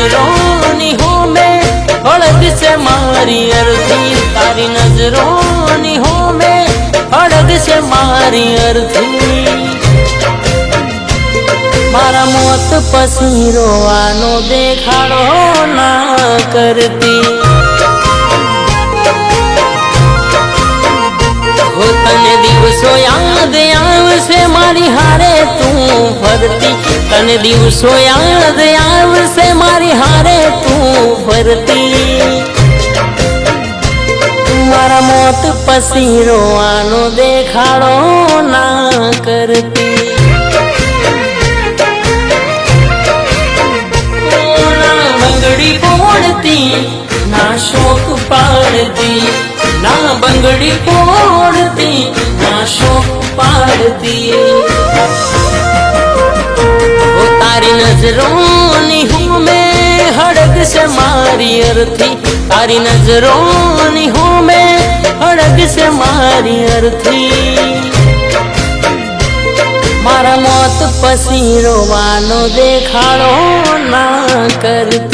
નજરોની હોમે હળગ છે મારી અરથી, તારી નજરોની હોમે હળગ છે મારી અરથી। મારા મોત પછી રોવાનો દેખાડો ના કરતી, હો તને દિવસો યાદ આવશે મારી હારે તું ફરતી, તને દિવસો યાદ આવશે મારી હારે તું ફરતી। મારા મોત પછી રોવાનો દેખાડો ના કરતી, બંગડી પોડતી ના શોક પાડતી, ના બંગડી પોડતી ના શોક પાડતી। ઓ તારી નજરોની હોમે હળગ છે મારી અરથી, તારી નજરોની હોમે હળગ છે મારી અરથી। મારા મોત પછી રોવાનો દેખાડો ના કરતી।